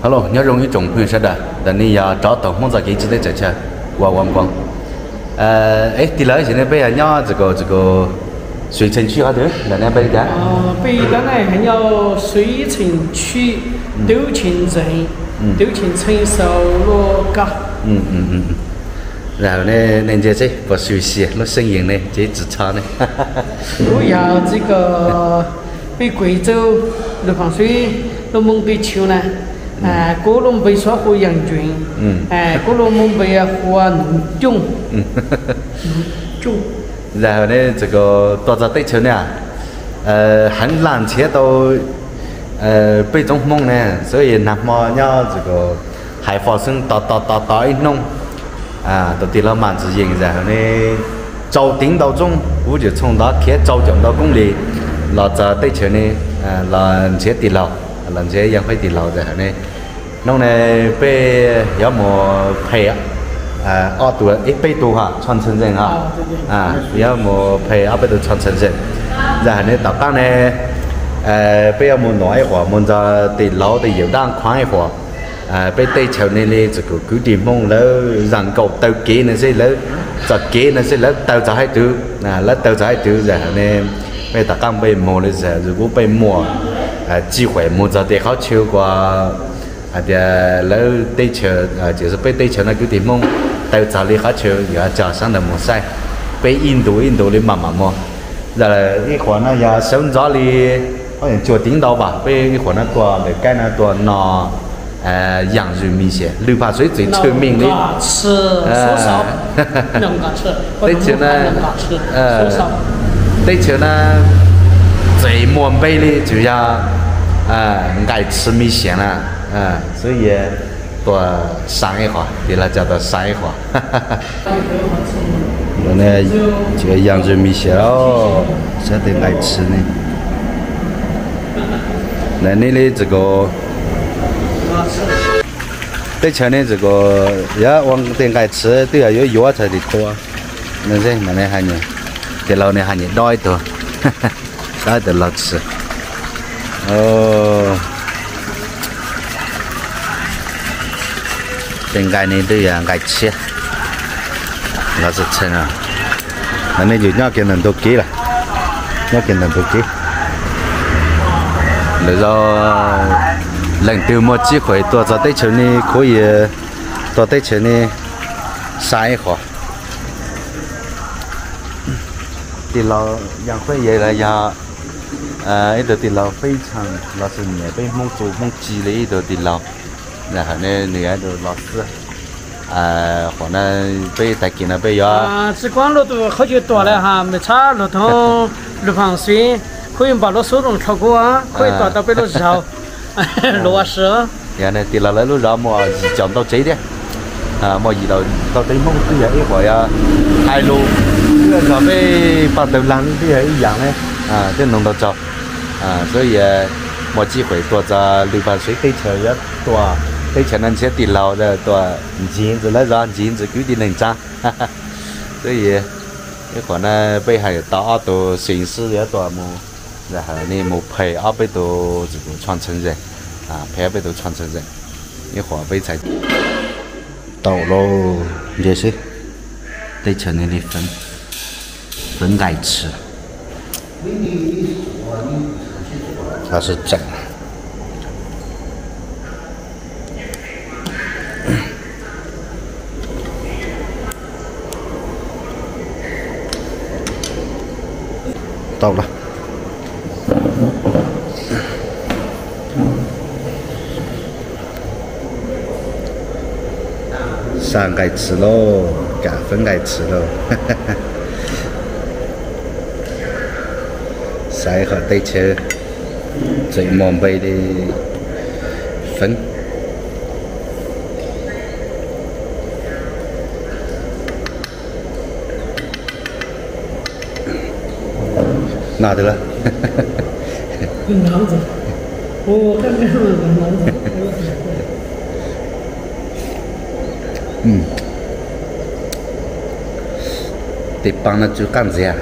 Hello，你容易中朋友说的，但你要找到梦在给记得这些玩玩光。第二现在北海鸟这个水城区好多，那北家。北江呢还有水城区、斗庆镇、斗庆城收罗岗。然后呢，人家这不熟悉，那声音呢，这职场呢。主要这个北贵州六盘水、龙门北丘呢。哥伦北耍和杨俊，哥伦北啊和农囧，囧。然后呢，这个多少对球呢？很难切到北中梦呢，所以那么要这个还发生打一弄到第了蛮子赢，然后呢，早定到中，我就从那天早上到公里，那这对球呢，那切地牢。人家也会地牢然后呢，弄呢被要么赔2100多哈传承人哈要么赔200多传承人，然后呢到当呢被要么挪一会儿，么在地牢的有档宽一会儿，被对球呢的这个固定梦了人狗斗鸡那些了，在鸡那些了斗在海头了斗在海头，然后呢被大刚被摸的时候，如果被摸。机会摸着的好球过，的老对球就是被对球那个地方都找的好球，要加上的摸赛，被印度的慢慢摸，然后一会儿呢要生着的，好像决定到吧，被一会儿那多来改那多拿洋芋米线，6盘水最出名的，吃手烧，能够吃，对球呢，对球呢。最满背的就要爱吃米线了所以多上一下，给它叫做上一下。我呢这个扬州米线哦，晓得爱吃呢。那你的这个对前的这个要往点爱吃，都要有药材的多。那这那里还呢，给老呢还呢多一多。啥都老吃，应该呢都要爱吃，那是真啊。那你就要给人都给了，要给人都给。那个人都没机会，多找对球呢可以多对球呢删一下。地牢杨辉爷来呀。一道地牢非常，那是你被蒙住蒙挤的一道地牢，然后呢，你那道老师，可能被带进了被要。只管路途好久多了哈，没差路途6盘水，可以把路手动超过可以到被路绕，60。然后呢，地牢那路绕么移降到这点，么移到对蒙对一会儿呀，海路，这个被把头浪的也一样的。这弄到早，所以没机会多在6盘水对球要多，对球那些地牢的多，金子那让金子固定能涨，所以一会儿呢北海到多形式要多么，然后呢么赔200多这个传承人，赔200多传承人，一会儿被才到喽，这些对球那里分爱吃。它是整，到了，上该吃喽，干分该吃喽，晒下对球最满背的分。拿得了，拿着，我刚刚拿着。得帮了就干这样。